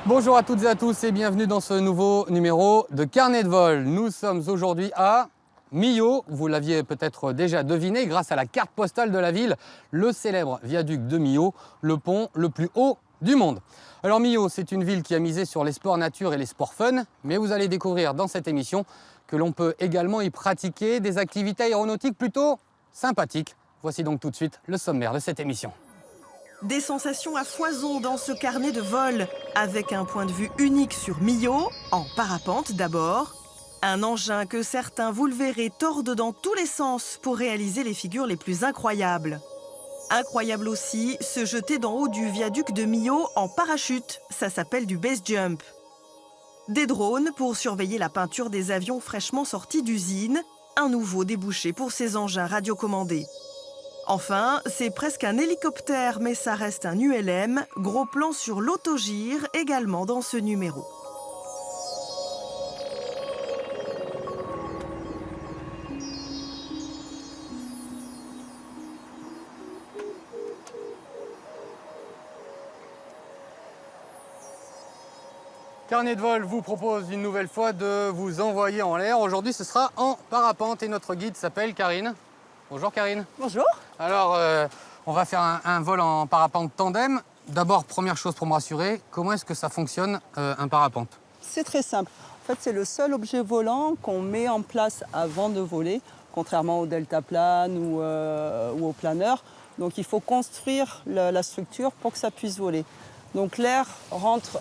Bonjour à toutes et à tous et bienvenue dans ce nouveau numéro de Carnet de vol. Nous sommes aujourd'hui à Millau, vous l'aviez peut-être déjà deviné grâce à la carte postale de la ville, le célèbre viaduc de Millau, le pont le plus haut du monde. Alors Millau, c'est une ville qui a misé sur les sports nature et les sports fun, mais vous allez découvrir dans cette émission que l'on peut également y pratiquer des activités aéronautiques plutôt sympathiques. Voici donc tout de suite le sommaire de cette émission. Des sensations à foison dans ce carnet de vol, avec un point de vue unique sur Millau, en parapente d'abord. Un engin que certains, vous le verrez, tordent dans tous les sens pour réaliser les figures les plus incroyables. Incroyable aussi, se jeter d'en haut du viaduc de Millau en parachute, ça s'appelle du base jump. Des drones pour surveiller la peinture des avions fraîchement sortis d'usine, un nouveau débouché pour ces engins radiocommandés. Enfin, c'est presque un hélicoptère, mais ça reste un ULM, gros plan sur l'autogire également dans ce numéro. Carnet de vol vous propose une nouvelle fois de vous envoyer en l'air. Aujourd'hui, ce sera en parapente et notre guide s'appelle Karine. Bonjour Karine. Bonjour. Alors, on va faire un vol en parapente tandem. D'abord, première chose pour me rassurer, comment est-ce que ça fonctionne un parapente? C'est très simple. En fait, c'est le seul objet volant qu'on met en place avant de voler, contrairement au deltaplane ou au planeur. Donc, il faut construire la structure pour que ça puisse voler. Donc, l'air rentre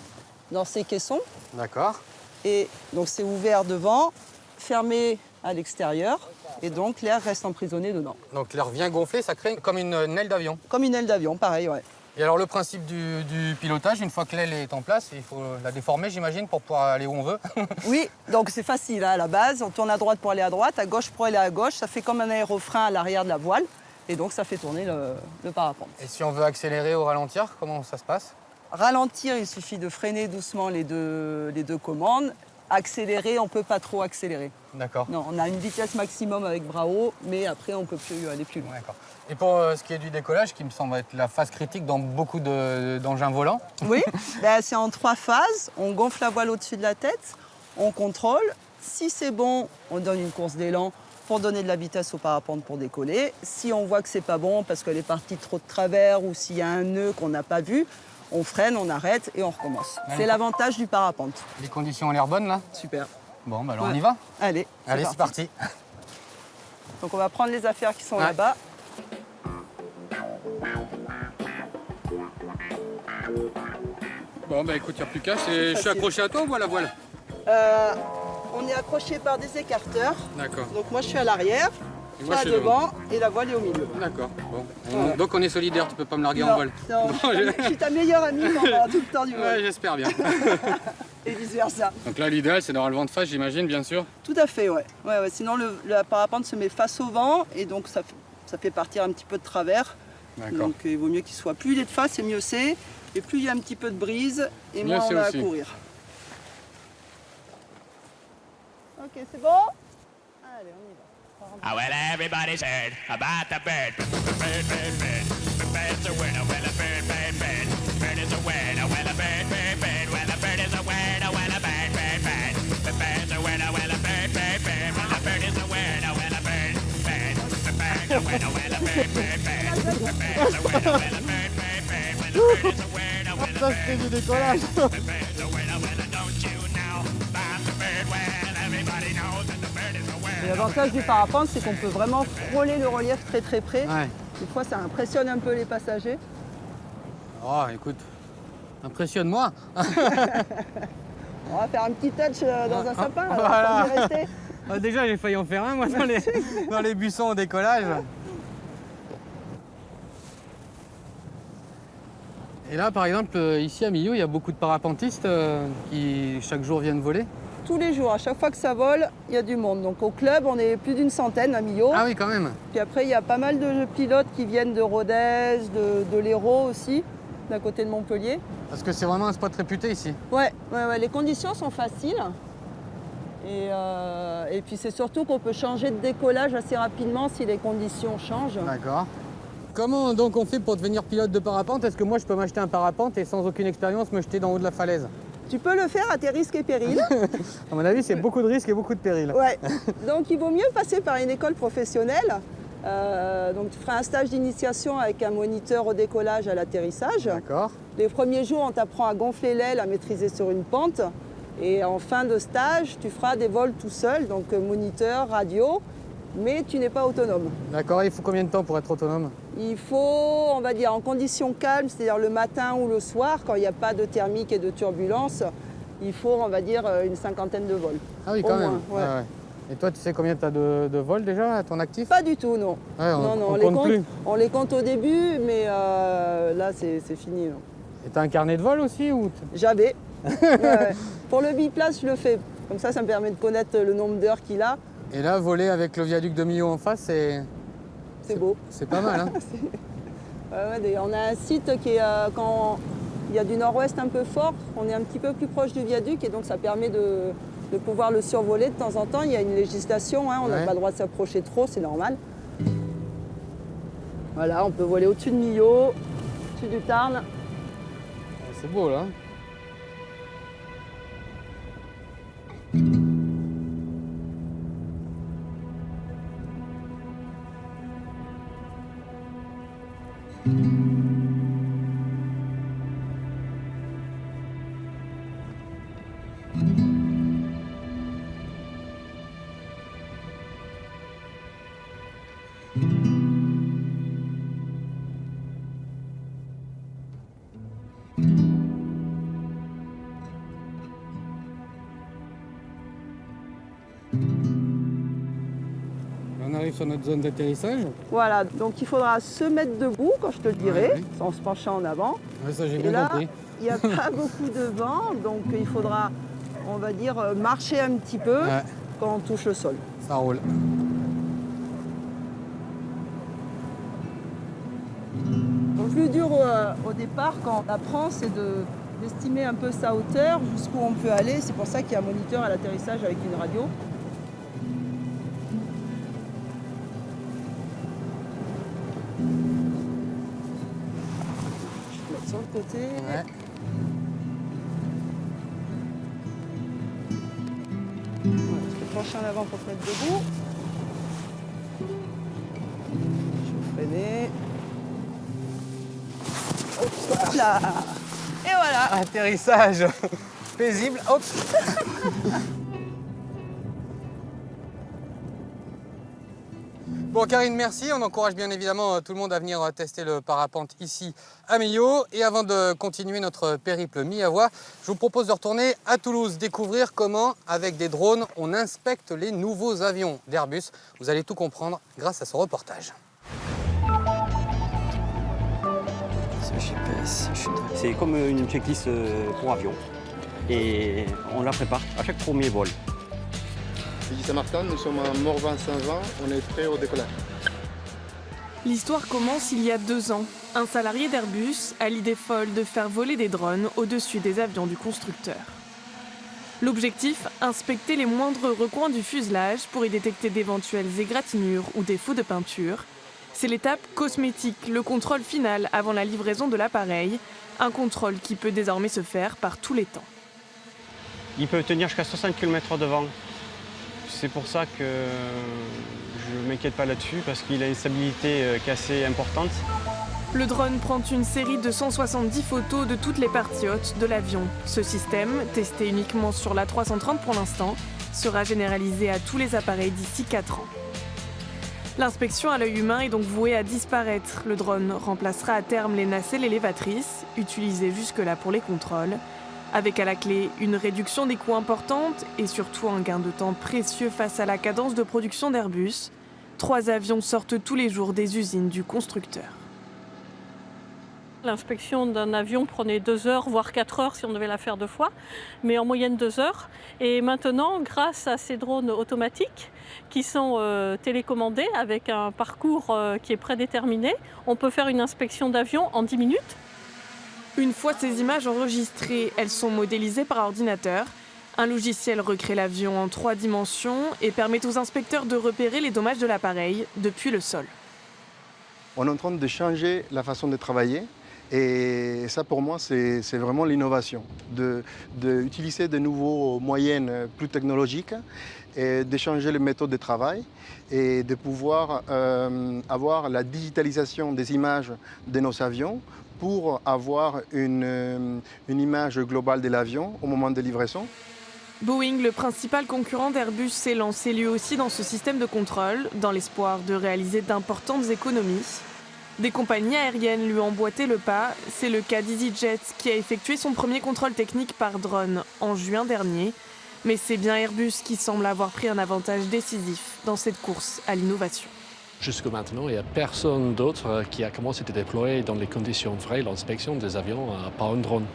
dans ces caissons. D'accord. Et donc, c'est ouvert devant, fermé à l'extérieur. Et donc, l'air reste emprisonné dedans. Donc l'air vient gonfler, ça crée comme une aile d'avion. Comme une aile d'avion, pareil, ouais. Et alors le principe du pilotage, une fois que l'aile est en place, il faut la déformer, j'imagine, pour pouvoir aller où on veut. Oui, donc c'est facile hein, à la base. On tourne à droite pour aller à droite, à gauche pour aller à gauche. Ça fait comme un aérofrein à l'arrière de la voile. Et donc, ça fait tourner le parapente. Et si on veut accélérer ou ralentir, comment ça se passe? Ralentir, il suffit de freiner doucement les deux commandes. Accélérer, on ne peut pas trop accélérer. D'accord. Non, on a une vitesse maximum avec bras haut, mais après, on ne peut plus aller plus loin. D'accord. Et pour ce qui est du décollage, qui me semble être la phase critique dans beaucoup d'engins volants. Oui, ben, c'est en 3 phases. On gonfle la voile au-dessus de la tête, on contrôle. Si c'est bon, on donne une course d'élan pour donner de la vitesse au parapente pour décoller. Si on voit que c'est pas bon parce qu'elle est partie trop de travers ou s'il y a un nœud qu'on n'a pas vu, on freine, on arrête et on recommence. C'est l'avantage du parapente. Les conditions ont l'air bonnes là? Super. Bon, bah alors on y va? Allez, c'est parti. Donc on va prendre les affaires qui sont là-bas. Bon, bah écoute, il n'y a plus qu'à. Je suis accroché à toi ou à la voile? On est accroché par des écarteurs. D'accord. Donc moi je suis à l'arrière, toi devant et la voile est au milieu. D'accord. Bon. Voilà. Donc on est solidaires, tu peux pas me larguer en vol. Non, je suis ta meilleure amie pendant tout le temps du vol. Ouais, j'espère bien. Et vice versa. Donc là l'idéal c'est d'avoir le vent de face, j'imagine, bien sûr. Tout à fait, ouais. Sinon le parapente se met face au vent et donc ça fait partir un petit peu de travers. D'accord. Donc il vaut mieux qu'il soit plus il est de face et mieux c'est. Et plus il y a un petit peu de brise et mieux moins on a aussi. à courir. Ok, c'est bon? Allez, on y va. Oh, well, everybody's heard about the bird. Bird, bird, bird. The bird's a word. Oh, well, a bird, bird, bird. Bird is a word. Oh, well, a bird, bird, bird. Well, a bird is a word. Oh, well, a bird, bird, bird. The bird's a word. Oh, well, a bird, bird, bird. Well, a bird is a word. Oh, well, a bird, bird. The bird's a word. Oh, well, a bird, bird, bird. The bird's a word. Oh, well, a bird, bird, bird. Well, a bird is a word. Oh, well, a bird, du décollage. the bird's a word. Oh, well, don't you know about the bird? Well, everybody knows that the bird is a word. Et l'avantage du parapente, c'est qu'on peut vraiment frôler le relief très très près. Ouais. Des fois, ça impressionne un peu les passagers. Oh, écoute, impressionne-moi. On va faire un petit touch dans un sapin. Alors, Voilà. faut y rester. Déjà, j'ai failli en faire un, moi, dans les buissons au décollage. Et là, par exemple, ici à Millau, il y a beaucoup de parapentistes qui chaque jour viennent voler. tous les jours, à chaque fois que ça vole, il y a du monde. Donc au club, on est plus d'une centaine à Millau. Ah oui, quand même. Puis après, il y a pas mal de pilotes qui viennent de Rodez, de l'Hérault aussi, d'à côté de Montpellier. Parce que c'est vraiment un spot réputé ici. Ouais, les conditions sont faciles. Et puis c'est surtout qu'on peut changer de décollage assez rapidement si les conditions changent. D'accord. Comment donc on fait pour devenir pilote de parapente? Est-ce que moi je peux m'acheter un parapente et sans aucune expérience me jeter d'en haut de la falaise? Tu peux le faire à tes risques et périls. À mon avis, c'est beaucoup de risques et beaucoup de périls. Ouais. Donc il vaut mieux passer par une école professionnelle. Donc tu feras un stage d'initiation avec un moniteur au décollage à l'atterrissage. D'accord. Les premiers jours, on t'apprend à gonfler l'aile, à maîtriser sur une pente. Et en fin de stage, tu feras des vols tout seul, donc moniteur, radio, mais tu n'es pas autonome. D'accord, il faut combien de temps pour être autonome? Il faut, on va dire, en conditions calmes, c'est-à-dire le matin ou le soir, quand il n'y a pas de thermique et de turbulence, il faut, on va dire, une cinquantaine de vols. Ah oui, Au quand moins, même. ouais. Ouais. Et toi, tu sais combien tu as de vols déjà à ton actif? Pas du tout, non. Ouais, on on compte plus. On les compte au début, mais là, c'est fini. Non. Et tu as un carnet de vol aussi ou J'avais. Ouais. Pour le biplace, je le fais. Comme ça me permet de connaître le nombre d'heures qu'il a. Et là, voler avec le viaduc de Millau en face, C'est beau. c'est pas mal. Hein. On a un site qui est, quand il y a du nord-ouest un peu fort, on est un petit peu plus proche du viaduc et donc ça permet de pouvoir le survoler de temps en temps. Il y a une législation, hein, on n'a Ouais. pas le droit de s'approcher trop, c'est normal. Voilà, on peut voler au-dessus de Millau, au-dessus du Tarn. C'est beau là. On arrive sur notre zone d'atterrissage. Voilà, donc il faudra se mettre debout quand je te le dirai, Ouais, oui. en se penchant en avant. Ouais, ça j'ai Et bien là, compris. il n'y a pas beaucoup de vent, donc il faudra, on va dire, marcher un petit peu Ouais, quand on touche le sol. ça roule. Le plus dur au départ, quand on apprend, c'est d'estimer un peu sa hauteur, jusqu'où on peut aller. C'est pour ça qu'il y a un moniteur à l'atterrissage avec une radio. Je vais te mettre sur le côté. Ouais. Voilà, tu peux te pencher en avant pour te mettre debout. Je vais freiner. Hop là. Et voilà. Atterrissage paisible. Hop. Bon Karine, merci. On encourage bien évidemment tout le monde à venir tester le parapente ici à Millau. Et avant de continuer notre périple mi-avoie, je vous propose de retourner à Toulouse, découvrir comment, avec des drones, on inspecte les nouveaux avions d'Airbus. Vous allez tout comprendre grâce à ce reportage. C'est comme une checklist pour avion. Et on la prépare à chaque premier vol. Ici Saint-Martin, nous sommes à Morvan-Saint-Jean, on est prêt au décollage. L'histoire commence il y a 2 ans. Un salarié d'Airbus a l'idée folle de faire voler des drones au-dessus des avions du constructeur. L'objectif, inspecter les moindres recoins du fuselage pour y détecter d'éventuelles égratignures ou défauts de peinture. C'est l'étape cosmétique, le contrôle final avant la livraison de l'appareil, un contrôle qui peut désormais se faire par tous les temps. Il peut tenir jusqu'à 60 km de vent. C'est pour ça que je ne m'inquiète pas là-dessus, parce qu'il a une stabilité qui est assez importante. Le drone prend une série de 170 photos de toutes les parties hautes de l'avion. Ce système, testé uniquement sur l'A330 pour l'instant, sera généralisé à tous les appareils d'ici 4 ans. L'inspection à l'œil humain est donc vouée à disparaître. Le drone remplacera à terme les nacelles élévatrices, utilisées jusque-là pour les contrôles, avec à la clé une réduction des coûts importante et surtout un gain de temps précieux face à la cadence de production d'Airbus. 3 avions sortent tous les jours des usines du constructeur. L'inspection d'un avion prenait 2 heures, voire 4 heures si on devait la faire 2 fois, mais en moyenne 2 heures. Et maintenant, grâce à ces drones automatiques qui sont télécommandés avec un parcours qui est prédéterminé, on peut faire une inspection d'avion en 10 minutes. Une fois ces images enregistrées, elles sont modélisées par ordinateur. Un logiciel recrée l'avion en 3 dimensions et permet aux inspecteurs de repérer les dommages de l'appareil depuis le sol. On est en train de changer la façon de travailler. Et ça, pour moi, c'est vraiment l'innovation, d'utiliser de nouveaux moyens plus technologiques et de changer les méthodes de travail et de pouvoir avoir la digitalisation des images de nos avions pour avoir une image globale de l'avion au moment de livraison. Boeing, le principal concurrent d'Airbus, s'est lancé lui aussi dans ce système de contrôle, dans l'espoir de réaliser d'importantes économies. Des compagnies aériennes lui ont emboîté le pas. C'est le cas d'EasyJet qui a effectué son premier contrôle technique par drone en juin dernier. Mais c'est bien Airbus qui semble avoir pris un avantage décisif dans cette course à l'innovation. Jusqu'à maintenant, il n'y a personne d'autre qui a commencé à déployer dans les conditions vraies l'inspection des avions par un drone.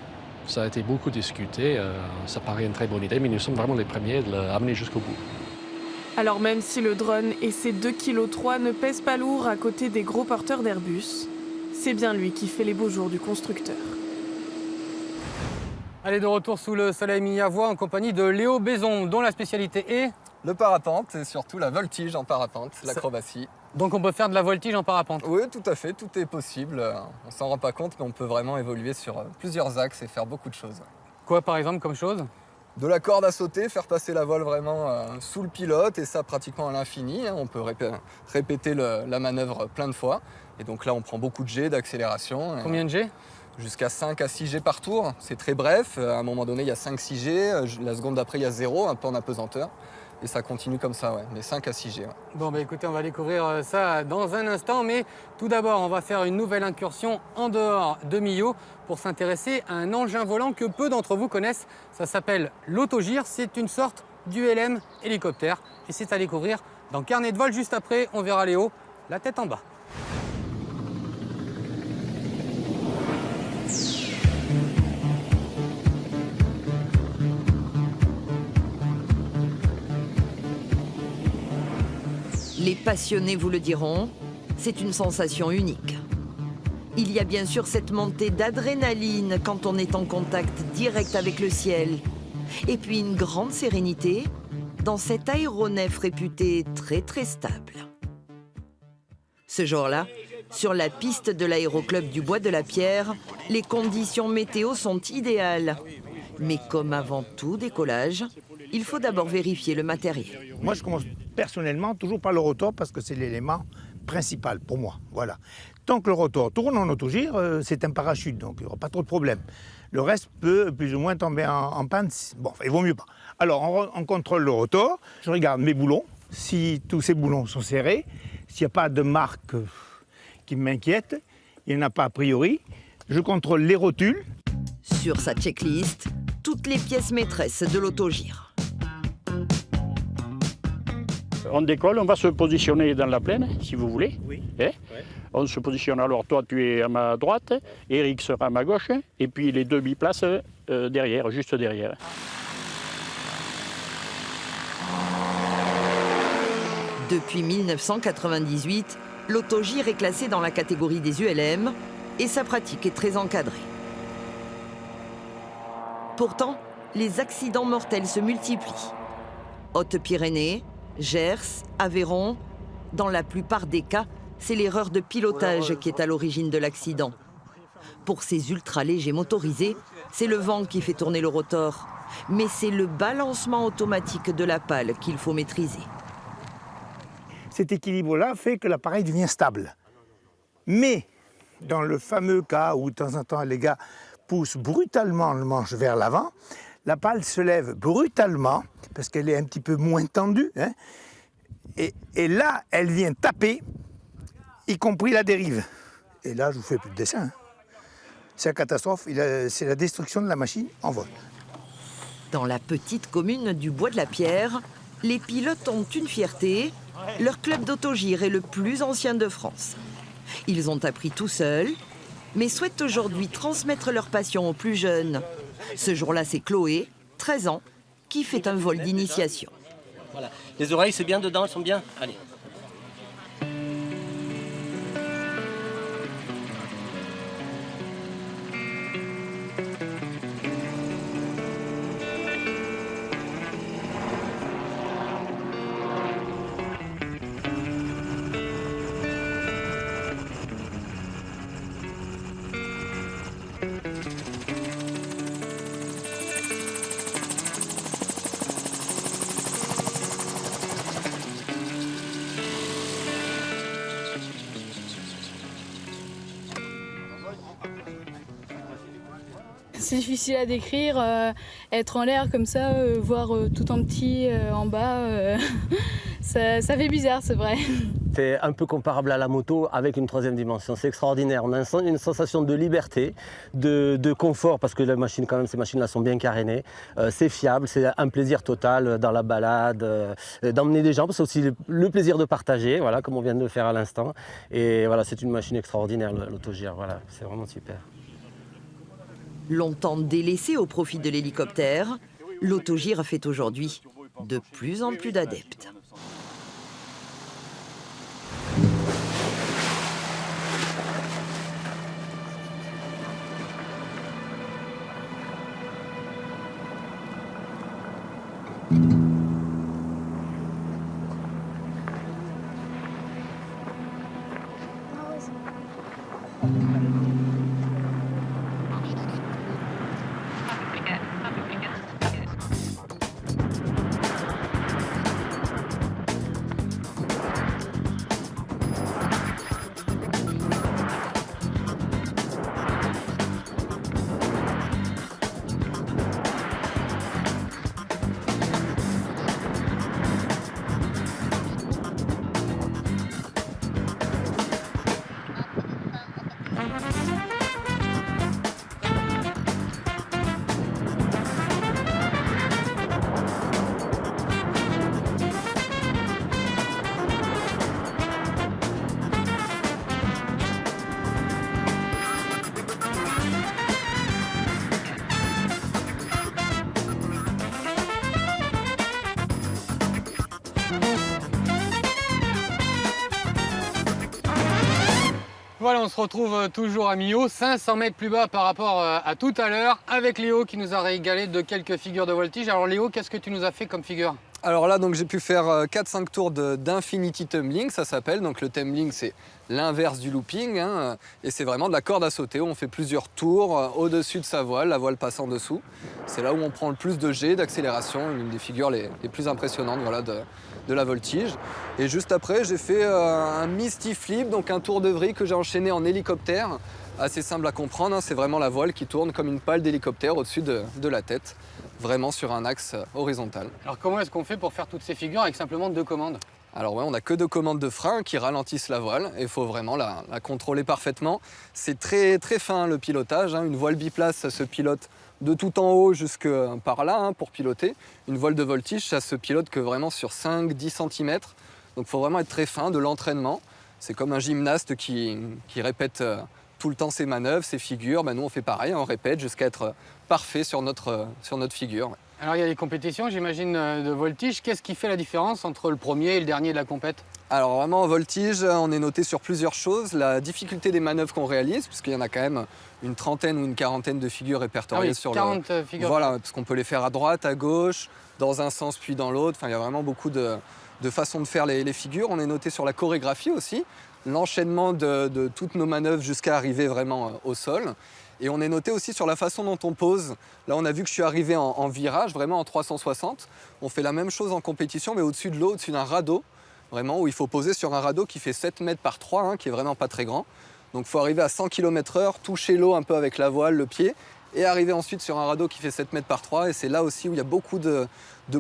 Ça a été beaucoup discuté, ça paraît une très bonne idée, mais nous sommes vraiment les premiers de l'amener jusqu'au bout. Alors même si le drone et ses 2,3 kg ne pèsent pas lourd à côté des gros porteurs d'Airbus, c'est bien lui qui fait les beaux jours du constructeur. Allez, de retour sous le soleil mi-avoie en compagnie de Léo Bézon, dont la spécialité est... Le parapente et surtout la voltige en parapente, l'acrobatie. Donc on peut faire de la voltige en parapente? Oui, tout à fait, tout est possible. On s'en rend pas compte, mais on peut vraiment évoluer sur plusieurs axes et faire beaucoup de choses. Quoi par exemple comme chose? De la corde à sauter, faire passer la voile vraiment sous le pilote et ça pratiquement à l'infini. On peut répéter la manœuvre plein de fois. Et donc là, on prend beaucoup de G, d'accélération. Combien de G? Jusqu'à 5 à 6 G par tour. C'est très bref. À un moment donné, il y a 5-6 G. La seconde d'après, il y a 0, un peu en apesanteur. Et ça continue comme ça, ouais. Mais 5 à 6 G. Ouais. Bon, bah écoutez, on va découvrir ça dans un instant. Mais tout d'abord, on va faire une nouvelle incursion en dehors de Millau pour s'intéresser à un engin volant que peu d'entre vous connaissent. Ça s'appelle l'autogire. C'est une sorte d'ULM hélicoptère. Et c'est à découvrir dans Carnet de vol. Juste après, on verra Léo, la tête en bas. Les passionnés vous le diront, c'est une sensation unique. Il y a bien sûr cette montée d'adrénaline quand on est en contact direct avec le ciel. Et puis une grande sérénité dans cet aéronef réputé très stable. Ce jour-là, sur la piste de l'aéroclub du Bois de la Pierre, les conditions météo sont idéales. Mais comme avant tout décollage, il faut d'abord vérifier le matériel. Moi, je commence personnellement toujours par le rotor parce que c'est l'élément principal pour moi. Voilà. Tant que le rotor tourne en autogire, c'est un parachute, donc il n'y aura pas trop de problème. Le reste peut plus ou moins tomber en panne. Bon, il vaut mieux pas. Alors, on contrôle le rotor. Je regarde mes boulons. Si tous ces boulons sont serrés, s'il n'y a pas de marque qui m'inquiète, il n'y en a pas a priori. Je contrôle les rotules. Sur sa checklist, toutes les pièces maîtresses de l'autogire. On décolle, on va se positionner dans la plaine, si vous voulez. Oui. Ouais. On se positionne, alors toi tu es à ma droite, Eric sera à ma gauche, et puis les deux biplaces derrière, juste derrière. Depuis 1998, l'autogire est classé dans la catégorie des ULM et sa pratique est très encadrée. Pourtant, les accidents mortels se multiplient. Haute-Pyrénées, Gers, Aveyron, dans la plupart des cas, c'est l'erreur de pilotage qui est à l'origine de l'accident. Pour ces ultra-légers motorisés, c'est le vent qui fait tourner le rotor, mais c'est le balancement automatique de la pale qu'il faut maîtriser. Cet équilibre-là fait que l'appareil devient stable. Mais, dans le fameux cas où de temps en temps les gars poussent brutalement le manche vers l'avant, la pale se lève brutalement, parce qu'elle est un petit peu moins tendue, hein, et là, elle vient taper, y compris la dérive. Et là, je vous fais plus de dessin. Hein. C'est la catastrophe, c'est la destruction de la machine en vol. Dans la petite commune du Bois de la Pierre, les pilotes ont une fierté. Leur club d'autogire est le plus ancien de France. Ils ont appris tout seuls, mais souhaitent aujourd'hui transmettre leur passion aux plus jeunes. Ce jour-là, c'est Chloé, 13 ans, qui fait un vol d'initiation. Voilà. Les oreilles, c'est bien dedans, elles sont bien. Allez. C'est difficile à décrire, être en l'air comme ça, voir tout en petit en bas, ça fait bizarre, c'est vrai. C'est un peu comparable à la moto avec une troisième dimension. C'est extraordinaire. On a une sensation de liberté, de confort, parce que les machines, quand même, ces machines-là sont bien carénées. C'est fiable, c'est un plaisir total dans la balade, d'emmener des gens, c'est aussi le plaisir de partager, voilà, comme on vient de le faire à l'instant. Et voilà, c'est une machine extraordinaire, l'autogire. Voilà, c'est vraiment super. Longtemps délaissé au profit de l'hélicoptère, l'autogire fait aujourd'hui de plus en plus d'adeptes. Voilà, on se retrouve toujours à Millau, 500 mètres plus bas par rapport à tout à l'heure, avec Léo qui nous a régalé de quelques figures de voltige. Alors Léo, qu'est-ce que tu nous as fait comme figure? Alors là, donc j'ai pu faire 4-5 tours d'Infinity Tumbling, ça s'appelle. Donc le tumbling, c'est l'inverse du looping, hein, et c'est vraiment de la corde à sauter. Où on fait plusieurs tours au-dessus de sa voile, la voile passe en dessous. C'est là où on prend le plus de G, d'accélération, une des figures les plus impressionnantes, voilà, de la voltige. Et juste après, j'ai fait un Misty Flip, donc un tour de vrille que j'ai enchaîné en hélicoptère. Assez simple à comprendre, hein, c'est vraiment la voile qui tourne comme une pale d'hélicoptère au-dessus de la tête, vraiment sur un axe horizontal. Alors comment est-ce qu'on fait pour faire toutes ces figures avec simplement 2 commandes? Alors ouais, on n'a que 2 commandes de frein qui ralentissent la voile et il faut vraiment la contrôler parfaitement. C'est très, très fin le pilotage, hein. Une voile biplace, ça se pilote de tout en haut jusque par là, hein, pour piloter. Une voile de voltige, ça se pilote que vraiment sur 5-10 cm. Donc il faut vraiment être très fin, de l'entraînement. C'est comme un gymnaste qui répète tout le temps ses manœuvres, ses figures. Ben, nous on fait pareil, on répète jusqu'à être parfait sur notre figure. Alors il y a des compétitions, j'imagine, de voltige. Qu'est-ce qui fait la différence entre le premier et le dernier de la compète? Alors vraiment en voltige, on est noté sur plusieurs choses. La difficulté des manœuvres qu'on réalise, puisqu'il y en a quand même une trentaine ou une quarantaine de figures répertoriées sur 40 figures. Voilà, parce qu'on peut les faire à droite, à gauche, dans un sens puis dans l'autre. Enfin, il y a vraiment beaucoup de façons de faire les figures. On est noté sur la chorégraphie aussi, l'enchaînement de toutes nos manœuvres jusqu'à arriver vraiment au sol. Et on est noté aussi sur la façon dont on pose. Là, on a vu que je suis arrivé en virage, vraiment en 360. On fait la même chose en compétition, mais au-dessus de l'eau, au-dessus d'un radeau. Vraiment, où il faut poser sur un radeau qui fait 7 mètres par 3, hein, qui est vraiment pas très grand. Donc il faut arriver à 100 km/h, toucher l'eau un peu avec la voile, le pied, et arriver ensuite sur un radeau qui fait 7 mètres par 3. Et c'est là aussi où il y a beaucoup de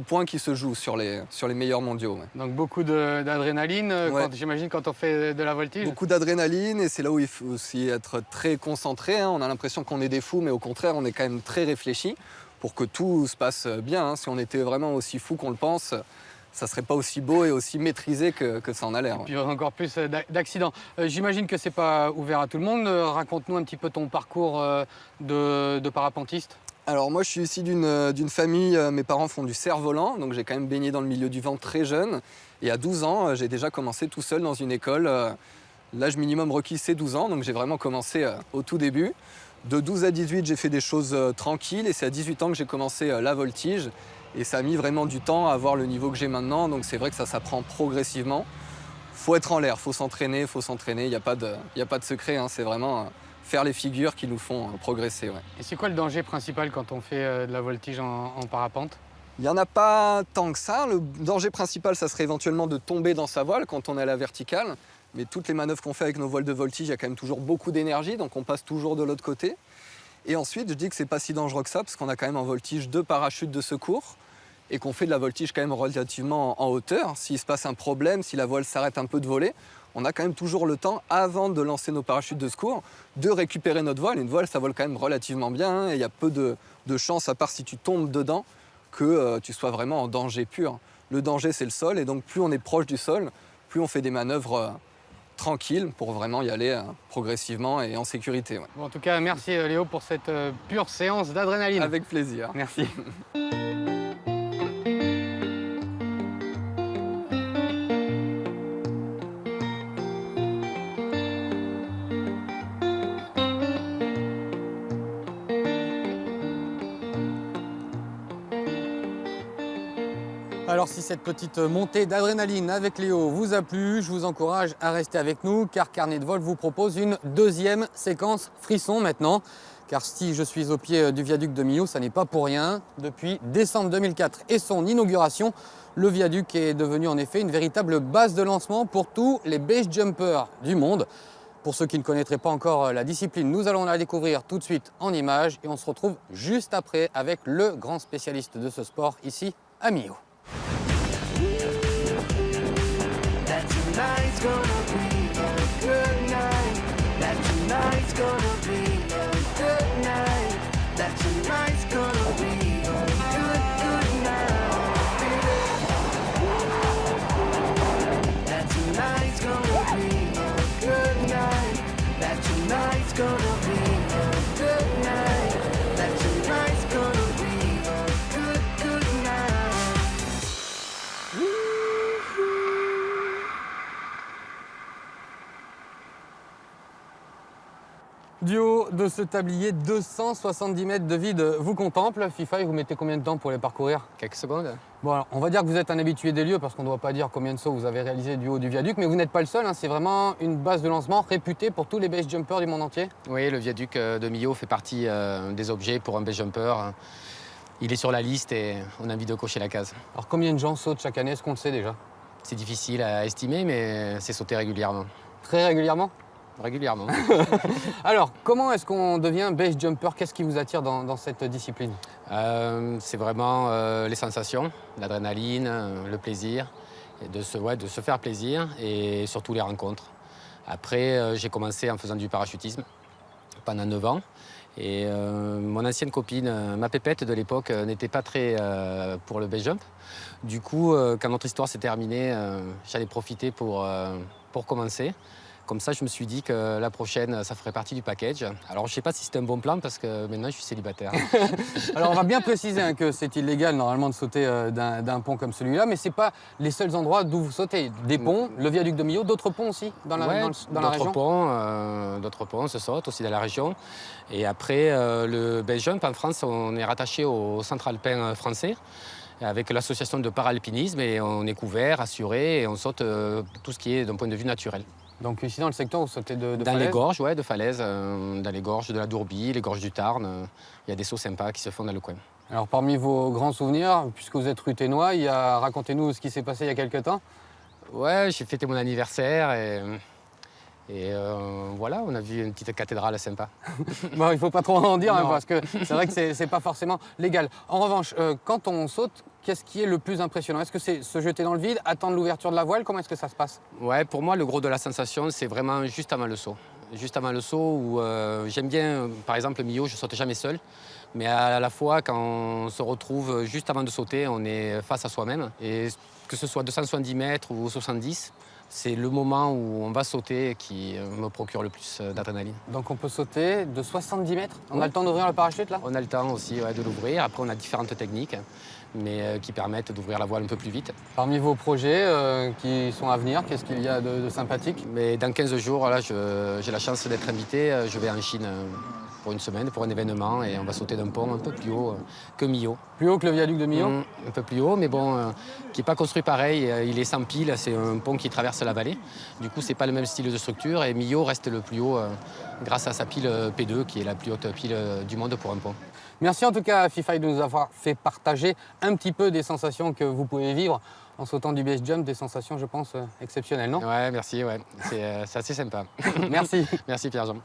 points qui se jouent sur les meilleurs mondiaux. Ouais. Donc beaucoup d'adrénaline, ouais. J'imagine, quand on fait de la voltige. Beaucoup d'adrénaline, et c'est là où il faut aussi être très concentré, hein. On a l'impression qu'on est des fous, mais au contraire, on est quand même très réfléchi pour que tout se passe bien, hein. Si on était vraiment aussi fou qu'on le pense, ça serait pas aussi beau et aussi maîtrisé que ça en a l'air. Et puis encore plus d'accidents. J'imagine que c'est pas ouvert à tout le monde. Raconte-nous un petit peu ton parcours de parapentiste. Alors moi je suis issu d'une famille, mes parents font du cerf-volant, donc j'ai quand même baigné dans le milieu du vent très jeune. Et à 12 ans, j'ai déjà commencé tout seul dans une école. L'âge minimum requis c'est 12 ans, donc j'ai vraiment commencé au tout début. De 12 à 18, j'ai fait des choses tranquilles et c'est à 18 ans que j'ai commencé la voltige. Et ça a mis vraiment du temps à avoir le niveau que j'ai maintenant, donc c'est vrai que ça s'apprend progressivement. Faut être en l'air, faut s'entraîner, il n'y a pas de secret, hein, c'est vraiment faire les figures qui nous font progresser. Ouais. Et c'est quoi le danger principal quand on fait de la voltige en parapente? Il n'y en a pas tant que ça. Le danger principal, ça serait éventuellement de tomber dans sa voile quand on est à la verticale. Mais toutes les manœuvres qu'on fait avec nos voiles de voltige, il y a quand même toujours beaucoup d'énergie, donc on passe toujours de l'autre côté. Et ensuite, je dis que c'est pas si dangereux que ça, parce qu'on a quand même en voltige 2 parachutes de secours et qu'on fait de la voltige quand même relativement en hauteur. S'il se passe un problème, si la voile s'arrête un peu de voler, on a quand même toujours le temps, avant de lancer nos parachutes de secours, de récupérer notre voile. Une voile, ça vole quand même relativement bien, hein, et il y a peu de chances, à part si tu tombes dedans, que tu sois vraiment en danger pur. Le danger, c'est le sol, et donc plus on est proche du sol, plus on fait des manœuvres tranquilles pour vraiment y aller progressivement et en sécurité. Ouais. Bon, en tout cas, merci Léo pour cette pure séance d'adrénaline. Avec plaisir. Merci. Alors si cette petite montée d'adrénaline avec Léo vous a plu, je vous encourage à rester avec nous car Carnet de vol vous propose une deuxième séquence frisson maintenant. Car si je suis au pied du viaduc de Millau, ça n'est pas pour rien. Depuis décembre 2004 et son inauguration, le viaduc est devenu en effet une véritable base de lancement pour tous les base jumpers du monde. Pour ceux qui ne connaîtraient pas encore la discipline, nous allons la découvrir tout de suite en images et on se retrouve juste après avec le grand spécialiste de ce sport ici à Millau. Du haut de ce tablier, 270 mètres de vide vous contemple. FIFA, vous mettez combien de temps pour les parcourir? Quelques secondes. Bon, alors, on va dire que vous êtes un habitué des lieux parce qu'on ne doit pas dire combien de sauts vous avez réalisé du haut du viaduc, mais vous n'êtes pas le seul, hein, c'est vraiment une base de lancement réputée pour tous les base jumpers du monde entier. Oui, le viaduc de Millau fait partie des objets pour un base jumper. Il est sur la liste et on a envie de cocher la case. Alors combien de gens sautent chaque année? Est-ce qu'on le sait déjà? C'est difficile à estimer, mais c'est sauté régulièrement. Très régulièrement? Régulièrement. Alors, comment est-ce qu'on devient base jumper? Qu'est-ce qui vous attire dans cette discipline? C'est vraiment les sensations, l'adrénaline, le plaisir, et de se faire plaisir et surtout les rencontres. Après, j'ai commencé en faisant du parachutisme pendant 9 ans. Et mon ancienne copine, ma pépette de l'époque, n'était pas très pour le base jump. Du coup, quand notre histoire s'est terminée, j'en ai profité pour commencer. Comme ça, je me suis dit que la prochaine, ça ferait partie du package. Alors, je ne sais pas si c'était un bon plan parce que maintenant, je suis célibataire. Alors, on va bien préciser hein, que c'est illégal normalement de sauter d'un pont comme celui-là, mais ce n'est pas les seuls endroits d'où vous sautez. Des ponts, le viaduc de Millau, d'autres ponts aussi dans la région? D'autres ponts se sautent aussi dans la région. Et après, le base jump en France, on est rattaché au centre alpin français avec l'association de paralpinisme et on est couvert, assuré et on saute tout ce qui est d'un point de vue naturel. Donc ici dans le secteur, vous sautez de dans falaises? Les gorges, ouais, de falaises, dans les gorges de la Dourbie, les gorges du Tarn. Il y a des sauts sympas qui se font dans le coin. Alors parmi vos grands souvenirs, puisque vous êtes ruténois, racontez-nous ce qui s'est passé il y a quelques temps. Ouais, j'ai fêté mon anniversaire et voilà, on a vu une petite cathédrale sympa. Bon, il ne faut pas trop en dire hein, parce que c'est vrai que c'est pas forcément légal. En revanche, quand on saute, qu'est-ce qui est le plus impressionnant? Est-ce que c'est se jeter dans le vide, attendre l'ouverture de la voile? Comment est-ce que ça se passe? Ouais, pour moi, le gros de la sensation, c'est vraiment juste avant le saut. Juste avant le saut où j'aime bien, par exemple, Millau, je ne saute jamais seul. Mais à la fois, quand on se retrouve juste avant de sauter, on est face à soi-même. Et que ce soit 270 mètres ou 70, c'est le moment où on va sauter qui me procure le plus d'adrénaline. Donc on peut sauter de 70 mètres. On a le temps d'ouvrir le parachute là? On a le temps aussi de l'ouvrir. Après, on a différentes techniques mais qui permettent d'ouvrir la voile un peu plus vite. Parmi vos projets qui sont à venir, qu'est-ce qu'il y a de sympathique? Mais dans 15 jours, là, j'ai la chance d'être invité. Je vais en Chine pour une semaine, pour un événement, et on va sauter d'un pont un peu plus haut que Millau. Plus haut que le viaduc de Millau? Un peu plus haut, mais bon, qui n'est pas construit pareil. Il est sans pile, c'est un pont qui traverse la vallée. Du coup, c'est pas le même style de structure, et Millau reste le plus haut grâce à sa pile P2, qui est la plus haute pile du monde pour un pont. Merci en tout cas à Fifai de nous avoir fait partager un petit peu des sensations que vous pouvez vivre en sautant du base jump, des sensations, je pense, exceptionnelles, non? Ouais, merci, ouais. C'est assez sympa. Merci. Merci Pierre-Jean.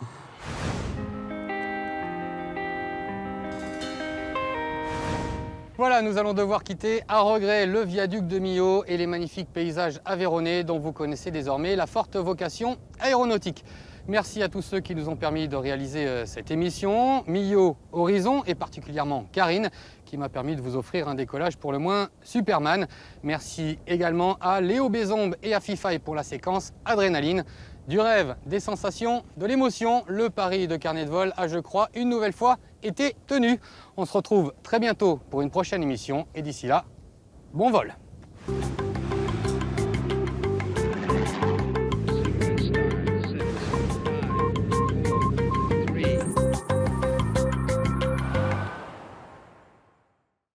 Voilà, nous allons devoir quitter à regret le viaduc de Millau et les magnifiques paysages aveyronnais dont vous connaissez désormais la forte vocation aéronautique. Merci à tous ceux qui nous ont permis de réaliser cette émission. Millau, Horizon et particulièrement Karine qui m'a permis de vous offrir un décollage pour le moins Superman. Merci également à Léo Bézombe et à Fifai pour la séquence Adrénaline. Du rêve, des sensations, de l'émotion, le pari de carnet de vol a, je crois, une nouvelle fois été tenu. On se retrouve très bientôt pour une prochaine émission et d'ici là, bon vol!